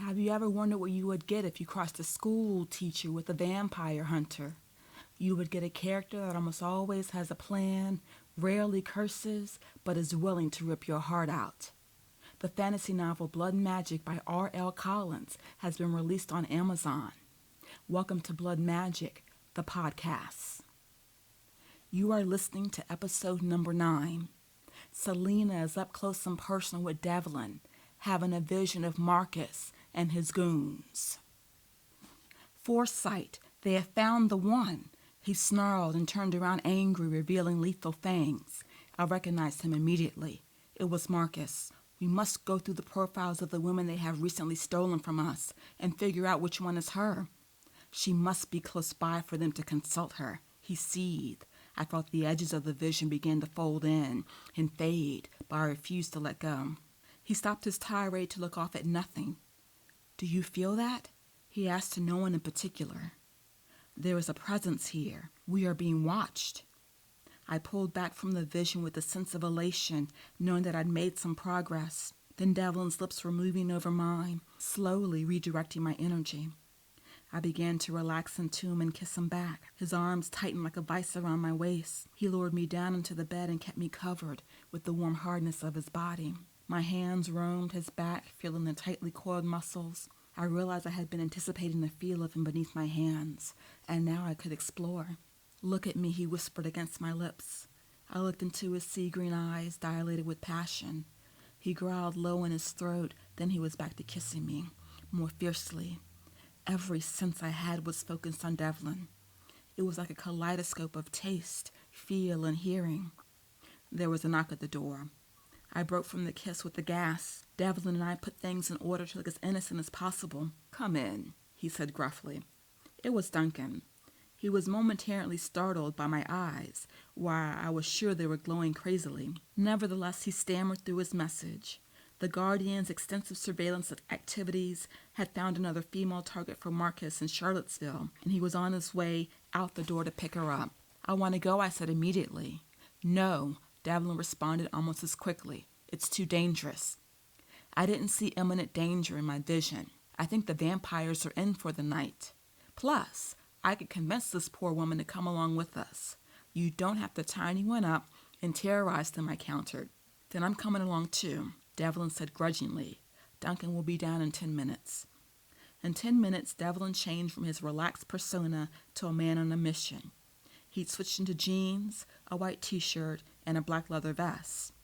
Have you ever wondered what you would get if you crossed a school teacher with a vampire hunter? You would get a character that almost always has a plan, rarely curses, but is willing to rip your heart out. The fantasy novel Blood and Magic by R.L. Collins has been released on Amazon. Welcome to Blood Magic, the podcast. You are listening to episode number 9. Selina is up close and personal with Devlin, having a vision of Marcus and his goons. Foresight, they have found the one. He snarled and turned around angry, revealing lethal fangs. I recognized him immediately. It was Marcus. We must go through the profiles of the women they have recently stolen from us and figure out which one is her. She must be close by for them to consult her. He seethed. I felt the edges of the vision begin to fold in and fade, but I refused to let go. He stopped his tirade to look off at nothing. "Do you feel that?" he asked, to no one in particular. "There is a presence here. We are being watched." I pulled back from the vision with a sense of elation, knowing that I'd made some progress. Then Devlin's lips were moving over mine, slowly redirecting my energy. I began to relax into him and kiss him back. His arms tightened like a vice around my waist. He lowered me down into the bed and kept me covered with the warm hardness of his body. My hands roamed his back, feeling the tightly coiled muscles. I realized I had been anticipating the feel of him beneath my hands, and now I could explore. "Look at me," he whispered against my lips. I looked into his sea-green eyes, dilated with passion. He growled low in his throat, then he was back to kissing me, more fiercely. Every sense I had was focused on Devlin. It was like a kaleidoscope of taste, feel, and hearing. There was a knock at the door. I broke from the kiss with a gasp. Devlin and I put things in order to look as innocent as possible. "Come in," he said gruffly. It was Duncan. He was momentarily startled by my eyes, while I was sure they were glowing crazily. Nevertheless, he stammered through his message. The Guardian's extensive surveillance of activities had found another female target for Marcus in Charlottesville, and he was on his way out the door to pick her up. "I want to go," I said immediately. "No," Devlin responded almost as quickly. "It's too dangerous." I didn't see imminent danger in my vision. I think the vampires are in for the night. Plus, I could convince this poor woman to come along with us. "You don't have to tie anyone up and terrorize them," I countered. "Then I'm coming along too," Devlin said grudgingly. "Duncan will be down in 10 minutes. In 10 minutes, Devlin changed from his relaxed persona to a man on a mission. He'd switched into jeans, a white t-shirt, and a black leather vest.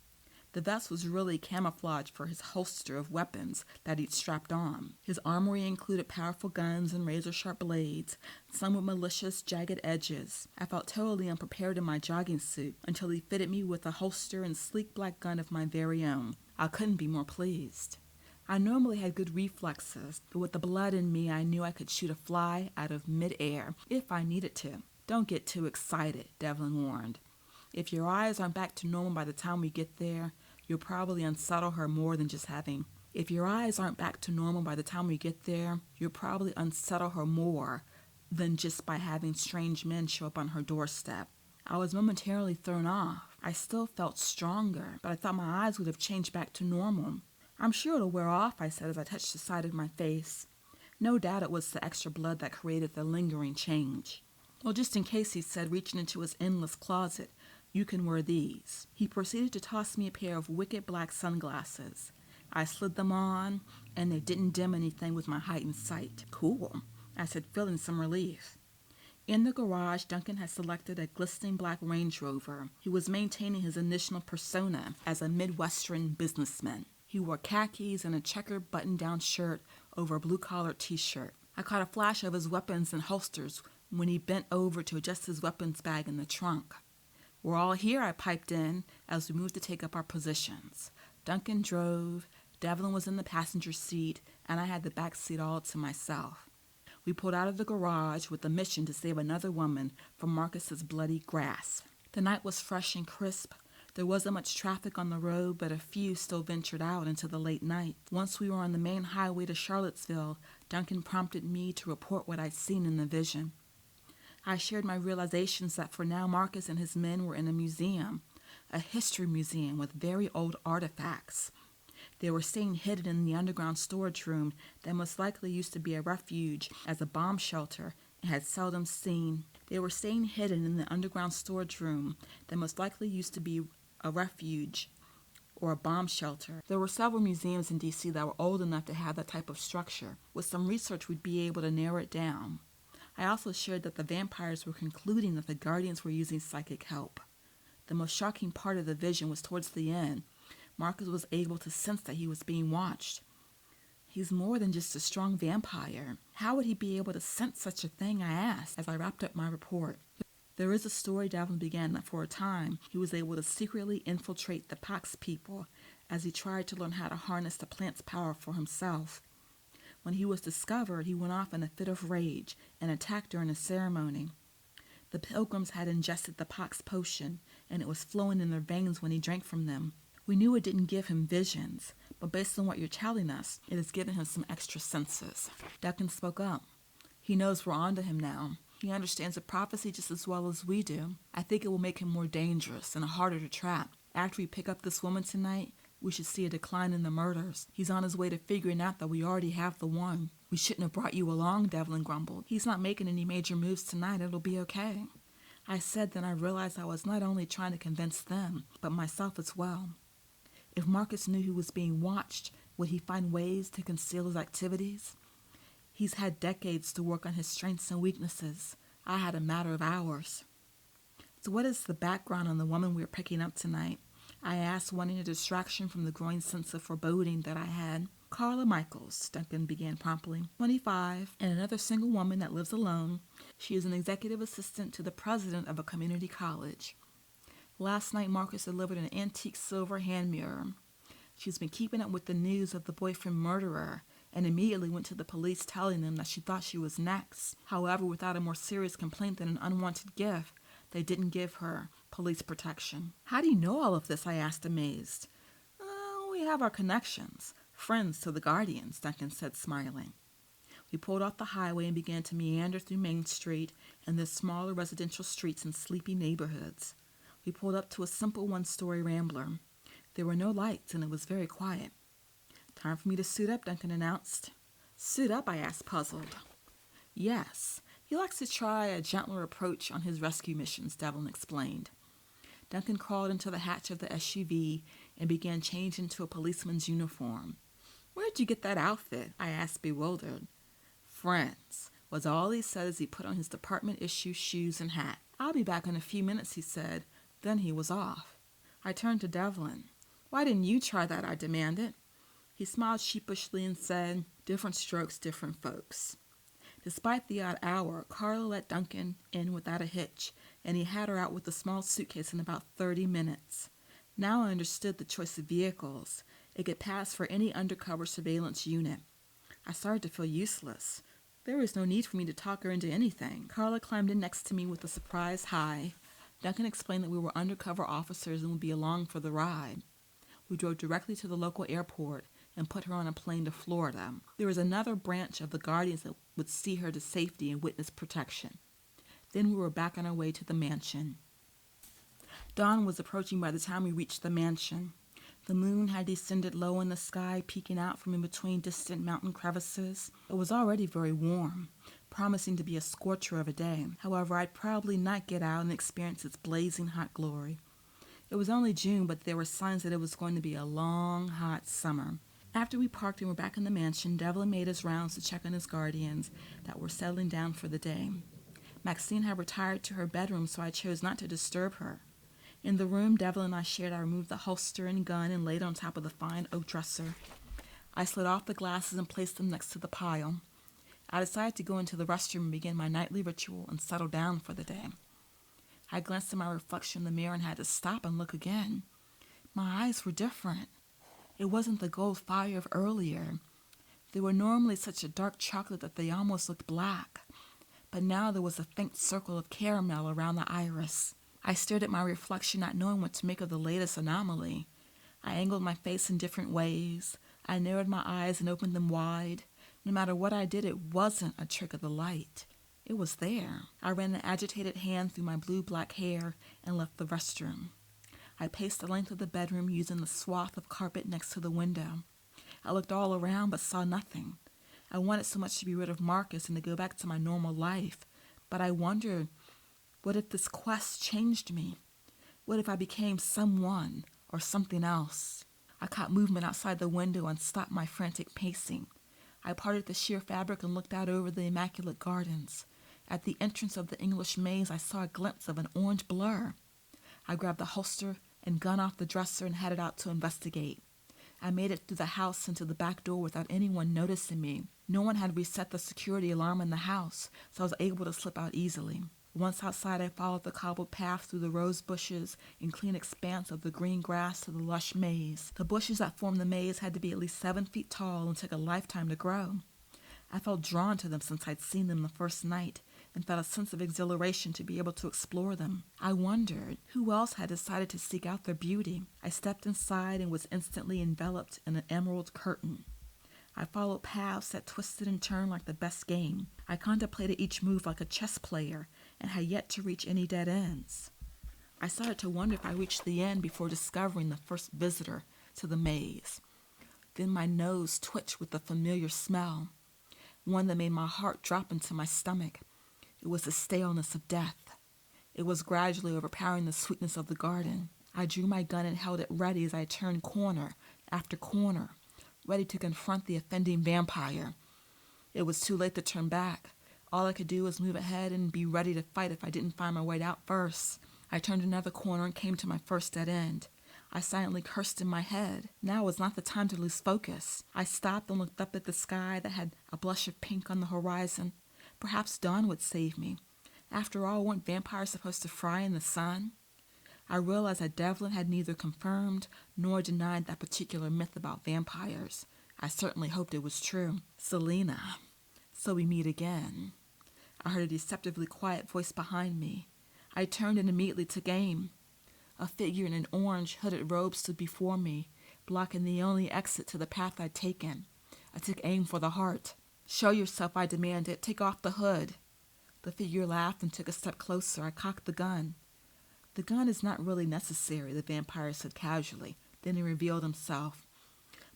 The vest was really camouflage for his holster of weapons that he'd strapped on. His armory included powerful guns and razor-sharp blades, some with malicious, jagged edges. I felt totally unprepared in my jogging suit until he fitted me with a holster and sleek black gun of my very own. I couldn't be more pleased. I normally had good reflexes, but with the blood in me, I knew I could shoot a fly out of mid-air if I needed to. "Don't get too excited," Devlin warned. "If your eyes aren't back to normal by the time we get there, you'll probably unsettle her more than just having by having strange men show up on her doorstep." I was momentarily thrown off. I still felt stronger, but I thought my eyes would have changed back to normal. "I'm sure it'll wear off," I said as I touched the side of my face. No doubt it was the extra blood that created the lingering change. "Well, just in case," he said, reaching into his endless closet, "you can wear these." He proceeded to toss me a pair of wicked black sunglasses. I slid them on, and they didn't dim anything with my heightened sight. "Cool," I said, feeling some relief. In the garage, Duncan had selected a glistening black Range Rover. He was maintaining his initial persona as a Midwestern businessman. He wore khakis and a checkered button-down shirt over a blue-collared t-shirt. I caught a flash of his weapons and holsters when he bent over to adjust his weapons bag in the trunk. "We're all here," I piped in as we moved to take up our positions. Duncan drove, Devlin was in the passenger seat, and I had the back seat all to myself. We pulled out of the garage with the mission to save another woman from Marcus's bloody grasp. The night was fresh and crisp. There wasn't much traffic on the road, but a few still ventured out into the late night. Once we were on the main highway to Charlottesville, Duncan prompted me to report what I'd seen in the vision. I shared my realizations that for now Marcus and his men were in a museum, a history museum with very old artifacts. They were staying hidden in the underground storage room that most likely used to be a refuge as a bomb shelter and had seldom seen. They were staying hidden in the underground storage room that most likely used to be a refuge or a bomb shelter. There were several museums in D.C. that were old enough to have that type of structure. With some research, we'd be able to narrow it down. I also shared that the vampires were concluding that the guardians were using psychic help. The most shocking part of the vision was towards the end. Marcus was able to sense that he was being watched. He's more than just a strong vampire. How would he be able to sense such a thing, I asked as I wrapped up my report. There is a story Devlin began that for a time he was able to secretly infiltrate the Pax people as he tried to learn how to harness the plant's power for himself. When he was discovered, he went off in a fit of rage and attacked during a ceremony. The pilgrims had ingested the Pax potion, and it was flowing in their veins when he drank from them. We knew it didn't give him visions, but based on what you're telling us, it has given him some extra senses. Duncan spoke up. He knows we're onto him now. He understands the prophecy just as well as we do. I think it will make him more dangerous and harder to trap. After we pick up this woman tonight, we should see a decline in the murders. He's on his way to figuring out that we already have the one. We shouldn't have brought you along, Devlin grumbled. He's not making any major moves tonight. It'll be okay. I said, then I realized I was not only trying to convince them, but myself as well. If Marcus knew he was being watched, would he find ways to conceal his activities? He's had decades to work on his strengths and weaknesses. I had a matter of hours. So what is the background on the woman we are picking up tonight? I asked, wanting a distraction from the growing sense of foreboding that I had. Carla Michaels, Duncan began promptly, 25, and another single woman that lives alone. She is an executive assistant to the president of a community college. Last night, Marcus delivered an antique silver hand mirror. She's been keeping up with the news of the boyfriend murderer and immediately went to the police telling them that she thought she was next. However, without a more serious complaint than an unwanted gift, they didn't give her police protection. How do you know all of this? I asked, amazed. We have our connections. Friends to the guardians, Duncan said, smiling. We pulled off the highway and began to meander through Main Street and the smaller residential streets and sleepy neighborhoods. We pulled up to a simple one-story rambler. There were no lights, and it was very quiet. Time for me to suit up, Duncan announced. Suit up? I asked, puzzled. Yes. He likes to try a gentler approach on his rescue missions, Devlin explained. Duncan crawled into the hatch of the SUV and began changing into a policeman's uniform. Where'd you get that outfit? I asked, bewildered. Friends, was all he said as he put on his department-issue shoes and hat. I'll be back in a few minutes, he said. Then he was off. I turned to Devlin. Why didn't you try that? I demanded. He smiled sheepishly and said, different strokes, different folks. Despite the odd hour, Carla let Duncan in without a hitch, and he had her out with a small suitcase in about 30 minutes. Now I understood the choice of vehicles. It could pass for any undercover surveillance unit. I started to feel useless. There was no need for me to talk her into anything. Carla climbed in next to me with a surprise hi. Duncan explained that we were undercover officers and would be along for the ride. We drove directly to the local airport and put her on a plane to Florida. There was another branch of the Guardians that would see her to safety and witness protection. Then we were back on our way to the mansion. Dawn was approaching by the time we reached the mansion. The moon had descended low in the sky, peeking out from in between distant mountain crevices. It was already very warm, promising to be a scorcher of a day. However, I'd probably not get out and experience its blazing hot glory. It was only June, but there were signs that it was going to be a long, hot summer. After we parked and were back in the mansion, Devlin made his rounds to check on his guardians that were settling down for the day. Maxine had retired to her bedroom, so I chose not to disturb her. In the room Devlin and I shared, I removed the holster and gun and laid it on top of the fine oak dresser. I slid off the glasses and placed them next to the pile. I decided to go into the restroom and begin my nightly ritual and settle down for the day. I glanced at my reflection in the mirror and had to stop and look again. My eyes were different. It wasn't the gold fire of earlier. They were normally such a dark chocolate that they almost looked black, but now there was a faint circle of caramel around the iris. I stared at my reflection, not knowing what to make of the latest anomaly. I angled my face in different ways. I narrowed my eyes and opened them wide. No matter what I did, it wasn't a trick of the light. It was there. I ran an agitated hand through my blue-black hair and left the restroom. I paced the length of the bedroom using the swath of carpet next to the window. I looked all around but saw nothing. I wanted so much to be rid of Marcus and to go back to my normal life, but I wondered, what if this quest changed me? What if I became someone or something else? I caught movement outside the window and stopped my frantic pacing. I parted the sheer fabric and looked out over the immaculate gardens. At the entrance of the English maze, I saw a glimpse of an orange blur. I grabbed the holster and gun off the dresser and headed out to investigate. I made it through the house and to the back door without anyone noticing me. No one had reset the security alarm in the house, so I was able to slip out easily. Once outside, I followed the cobbled path through the rose bushes and clean expanse of the green grass to the lush maze. The bushes that formed the maze had to be at least 7 feet tall and took a lifetime to grow. I felt drawn to them since I'd seen them the first night and felt a sense of exhilaration to be able to explore them. I wondered who else had decided to seek out their beauty. I stepped inside and was instantly enveloped in an emerald curtain. I followed paths that twisted and turned like the best game. I contemplated each move like a chess player and had yet to reach any dead ends. I started to wonder if I reached the end before discovering the first visitor to the maze. Then my nose twitched with a familiar smell, one that made my heart drop into my stomach. It was the staleness of death. It was gradually overpowering the sweetness of the garden. I drew my gun and held it ready as I turned corner after corner, ready to confront the offending vampire. It was too late to turn back. All I could do was move ahead and be ready to fight if I didn't find my way out first. I turned another corner and came to my first dead end. I silently cursed in my head. Now was not the time to lose focus. I stopped and looked up at the sky that had a blush of pink on the horizon. Perhaps dawn would save me. After all, weren't vampires supposed to fry in the sun? I realized that Devlin had neither confirmed nor denied that particular myth about vampires. I certainly hoped it was true. Selina. So we meet again. I heard a deceptively quiet voice behind me. I turned and immediately took aim. A figure in an orange hooded robe stood before me, blocking the only exit to the path I'd taken. I took aim for the heart. "Show yourself," I demanded. "Take off the hood." The figure laughed and took a step closer. I cocked the gun. "The gun is not really necessary," the vampire said casually. Then he revealed himself.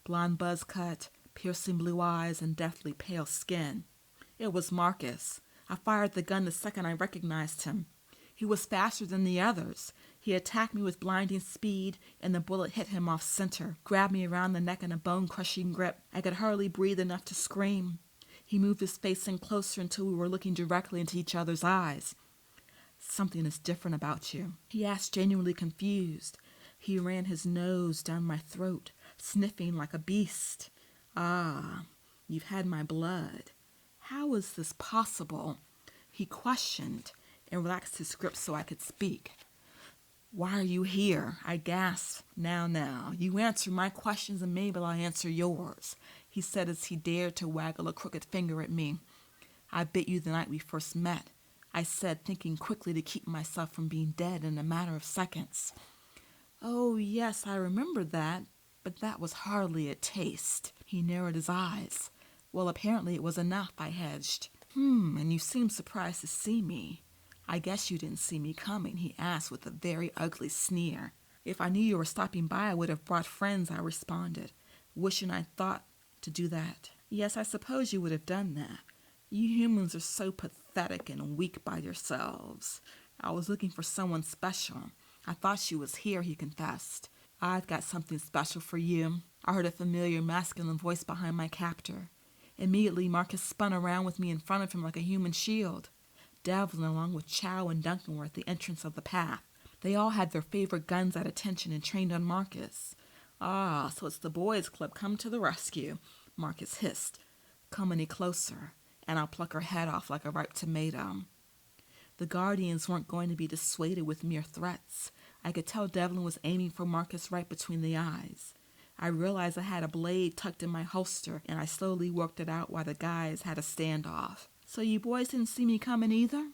Blonde buzz cut, piercing blue eyes, and deathly pale skin. It was Marcus. I fired the gun the second I recognized him. He was faster than the others. He attacked me with blinding speed, and the bullet hit him off center, grabbed me around the neck in a bone-crushing grip. I could hardly breathe enough to scream. He moved his face in closer until we were looking directly into each other's eyes. "Something is different about you," he asked, genuinely confused. He ran his nose down my throat, sniffing like a beast. "Ah, you've had my blood. How is this possible?" He questioned and relaxed his grip so I could speak. "Why are you here?" I gasped. Now, you answer my questions and maybe I'll answer yours," he said as he dared to waggle a crooked finger at me. "I bit you the night we first met," I said, thinking quickly to keep myself from being dead in a matter of seconds. "Oh, yes, I remember that, but that was hardly a taste." He narrowed his eyes. "Well, apparently it was enough," I hedged. And you seem surprised to see me." "I guess you didn't see me coming," he asked with a very ugly sneer. "If I knew you were stopping by, I would have brought friends," I responded, wishing I'd thought to do that. "Yes, I suppose you would have done that. You humans are so pathetic and weak by yourselves. I was looking for someone special. I thought she was here," he confessed. "I've got something special for you." I heard a familiar masculine voice behind my captor. Immediately, Marcus spun around with me in front of him like a human shield. Devlin, along with Chow and Duncan, were at the entrance of the path. They all had their favorite guns at attention and trained on Marcus. "Ah, so it's the boys' club come to the rescue," Marcus hissed. "Come any closer, and I'll pluck her head off like a ripe tomato." The Guardians weren't going to be dissuaded with mere threats. I could tell Devlin was aiming for Marcus right between the eyes. I realized I had a blade tucked in my holster, and I slowly worked it out while the guys had a standoff. "So you boys didn't see me coming either?"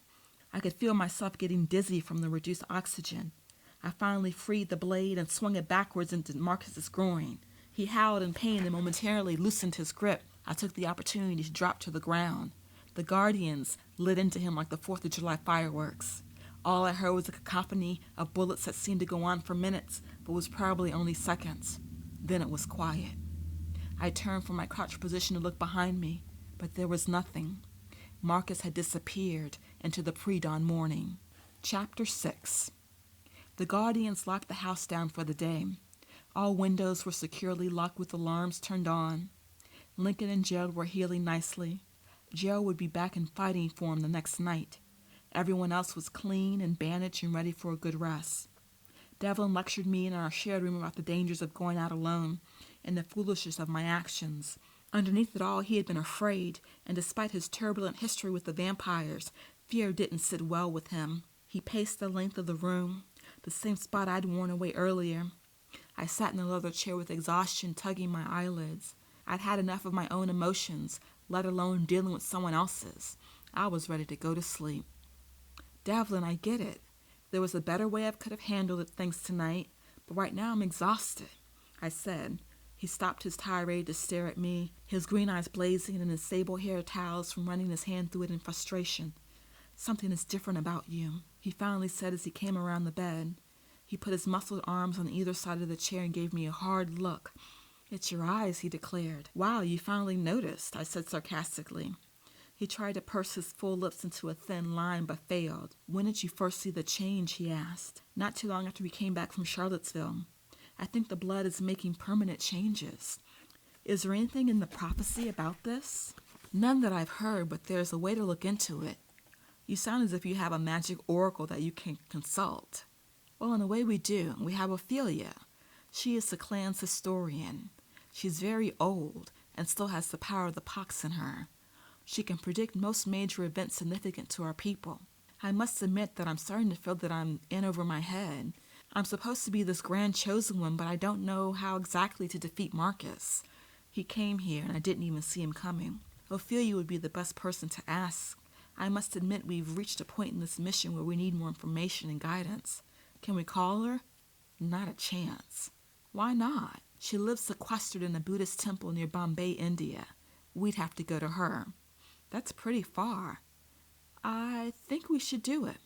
I could feel myself getting dizzy from the reduced oxygen. I finally freed the blade and swung it backwards into Marcus's groin. He howled in pain and momentarily loosened his grip. I took the opportunity to drop to the ground. The Guardians lit into him like the 4th of July fireworks. All I heard was a cacophony of bullets that seemed to go on for minutes, but was probably only seconds. Then it was quiet. I turned from my crouched position to look behind me, but there was nothing. Marcus had disappeared into the pre-dawn morning. Chapter 6. The guardians locked the house down for the day. All windows were securely locked with alarms turned on. Lincoln and Gerald were healing nicely. Gerald would be back in fighting form the next night. Everyone else was clean and bandaged and ready for a good rest. Devlin lectured me in our shared room about the dangers of going out alone and the foolishness of my actions. Underneath it all, he had been afraid, and despite his turbulent history with the vampires, fear didn't sit well with him. He paced the length of the room, the same spot I'd worn away earlier. I sat in the leather chair with exhaustion tugging my eyelids. I'd had enough of my own emotions, let alone dealing with someone else's. I was ready to go to sleep. Devlin, I get it. There was a better way I could have handled things tonight, but right now I'm exhausted, I said. He stopped his tirade to stare at me, his green eyes blazing and his sable hair towels from running his hand through it in frustration. Something is different about you, he finally said as he came around the bed. He put his muscled arms on either side of the chair and gave me a hard look. It's your eyes, he declared. Wow, you finally noticed, I said sarcastically. He tried to purse his full lips into a thin line, but failed. When did you first see the change, he asked. Not too long after we came back from Charlottesville. I think the blood is making permanent changes. Is there anything in the prophecy about this? None that I've heard, but there's a way to look into it. You sound as if you have a magic oracle that you can consult. Well, in a way we do. We have Ophelia. She is the clan's historian. She's very old and still has the power of the pox in her. She can predict most major events significant to our people. I must admit that I'm starting to feel that I'm in over my head. I'm supposed to be this grand chosen one, but I don't know how exactly to defeat Marcus. He came here, and I didn't even see him coming. Ophelia would be the best person to ask. I must admit we've reached a point in this mission where we need more information and guidance. Can we call her? Not a chance. Why not? She lives sequestered in a Buddhist temple near Bombay, India. We'd have to go to her. That's pretty far. I think we should do it.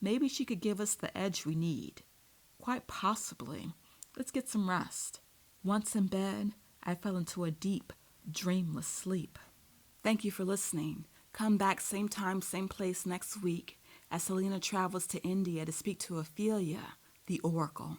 Maybe she could give us the edge we need. Quite possibly. Let's get some rest. Once in bed, I fell into a deep, dreamless sleep. Thank you for listening. Come back same time, same place next week as Selina travels to India to speak to Ophelia, the Oracle.